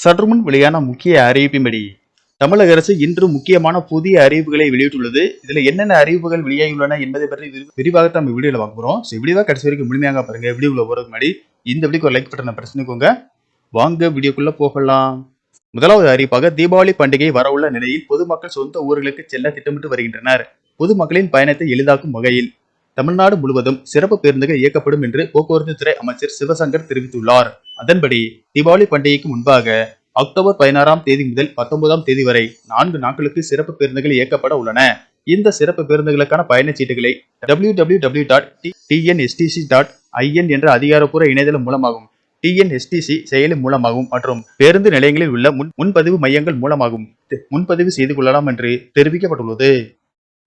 சற்றுமுன் வெளியான முக்கிய அறிவிப்பின்படி தமிழக அரசு இன்று முக்கியமான புதிய அறிவிப்புகளை வெளியிட்டுள்ளது. இதுல என்னென்ன அறிவிப்புகள் வெளியாகியுள்ளன என்பதை பற்றி விரிவாக நம்ம வீடியோல பார்க்க போறோம். வீடியோவை கடைசி வரைக்கும் முழுமையாக பாருங்க. வீடியோக்குள்ள போறதுக்கு முன்னாடி இந்த வீடியோக்கு ஒரு லைக் பட்டனை பிரஸ் பண்ணிக்கோங்க. வாங்க வீடியோக்குள்ள போகலாம். முதலாவது அறிவிப்பாக தீபாவளி பண்டிகை வரவுள்ள நிலையில் பொதுமக்கள் சொந்த ஊர்களுக்கு செல்ல திட்டமிட்டு வருகின்றனர். பொதுமக்களின் பயணத்தை எளிதாக்கும் வகையில் தமிழ்நாடு முழுவதும் சிறப்பு பேருந்துகள் இயக்கப்படும் என்று போக்குவரத்து துறை அமைச்சர் சிவசங்கர் தெரிவித்துள்ளார். அதன்படி தீபாவளி பண்டிகைக்கு முன்பாக அக்டோபர் 16ஆம் தேதி முதல் 19ஆம் தேதி வரை 4 நாட்களுக்கு சிறப்பு பேருந்துகள் இயக்கப்பட உள்ளன. இந்த சிறப்பு பேருந்துகளுக்கான பயணச்சீட்டுகளை www.tnstc.in என்ற அதிகாரப்பூர்வ இணையதளம் மூலமாகவும் TNSTC செயலி மூலமாகவும் மற்றும் பேருந்து நிலையங்களில் உள்ள முன்பதிவு மையங்கள் மூலமாகவும் முன்பதிவு செய்து கொள்ளலாம் என்று தெரிவிக்கப்பட்டுள்ளது.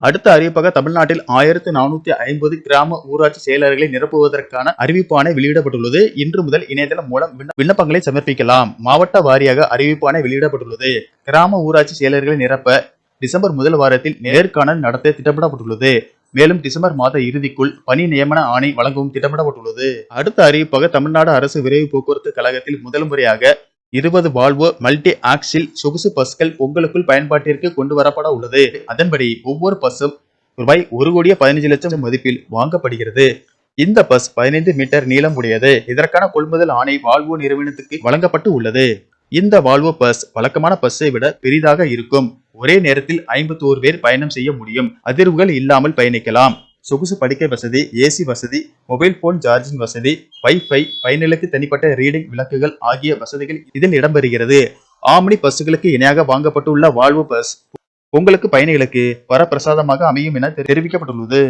அடுத்த அறிவிப்பாக தமிழ்நாட்டில் 1450 கிராம ஊராட்சி செயலர்களை நிரப்புவதற்கான அறிவிப்பாணை வெளியிடப்பட்டுள்ளது. இன்று முதல் இணையதளம் மூலம் விண்ணப்பங்களை சமர்ப்பிக்கலாம். மாவட்ட வாரியாக அறிவிப்பாணை வெளியிடப்பட்டுள்ளது. கிராம ஊராட்சி செயலர்களை நிரப்ப டிசம்பர் முதல் வாரத்தில் நேர்காணல் நடத்த திட்டமிடப்பட்டுள்ளது. மேலும் டிசம்பர் மாத இறுதிக்குள் பணி நியமன ஆணை வழங்கவும் திட்டமிடப்பட்டுள்ளது. அடுத்த அறிவிப்பாக தமிழ்நாடு அரசு விரைவு போக்குவரத்து கழகத்தில் முதல் முறையாக 20 வால்வோ மல்டி ஆக்சில் சொகுசு பஸ்கள் பொங்கலுக்குள் பயன்பாட்டிற்கு கொண்டு வரப்பட உள்ளது. அதன்படி ஒவ்வொரு பஸ்ஸும் ரூபாய் 1,15,00,000 மதிப்பில் வாங்கப்படுகிறது. இந்த பஸ் 15 மீட்டர் நீளம் உடையது. இதற்கான கொள்முதல் ஆணை வால்வோ நிறுவனத்துக்கு வழங்கப்பட்டு உள்ளது. இந்த வால்வோ பஸ் வழக்கமான பஸ்ஸை விட பெரிதாக இருக்கும். ஒரே நேரத்தில் 51 பேர் பயணம் செய்ய முடியும். அதிர்வுகள் இல்லாமல் பயணிக்கலாம். சொகுசு படுக்கை வசதி, ஏசி வசதி, மொபைல் போன் சார்ஜிங் வசதி, வைஃபை, பயணிகளுக்கு தனிப்பட்ட ரீடிங் விளக்குகள் ஆகிய வசதிகள் இதில் இடம்பெறுகிறது. ஆம்னி பஸ்களுக்கு இணையாக வாங்கப்பட்டுள்ள வால்வோ பஸ் உங்களுக்கு பயணிகளுக்கு வரப்பிரசாதமாக அமையும் என தெரிவிக்கப்பட்டுள்ளது.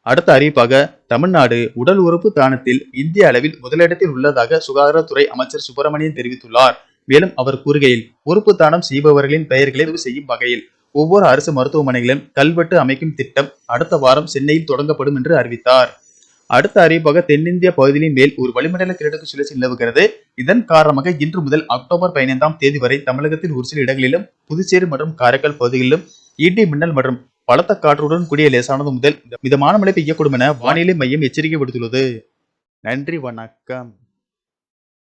அடுத்த அறிவிப்பாக தமிழ்நாடு உடல் உறுப்பு தானத்தில் இந்திய அளவில் முதலிடத்தில் உள்ளதாக சுகாதாரத்துறை அமைச்சர் சுப்பிரமணியன் தெரிவித்துள்ளார். மேலும் அவர் கூறுகையில், உறுப்பு தானம் செய்பவர்களின் பெயர்களை செய்யும் வகையில் ஒவ்வொரு அரசு மருத்துவமனைகளிலும் கல்வெட்டு அமைக்கும் திட்டம் அடுத்த வாரம் சென்னையில் தொடங்கப்படும் என்று அறிவித்தார். அடுத்த அறிவிப்பாக தென்னிந்திய பகுதியின் மேல் ஒரு வளிமண்டல கிழக்கு சுழற்சி நிலவுகிறது. இதன் காரணமாக இன்று முதல் அக்டோபர் 15ஆம் தேதி வரை தமிழகத்தில் ஒரு சில இடங்களிலும் புதுச்சேரி மற்றும் காரைக்கால் பகுதிகளிலும் இடி மின்னல் மற்றும் பலத்த காற்றுடன் கூடிய லேசானது முதல் மிதமான மழை பெய்யக்கூடும் என வானிலை மையம் எச்சரிக்கை விடுத்துள்ளது. நன்றி, வணக்கம்.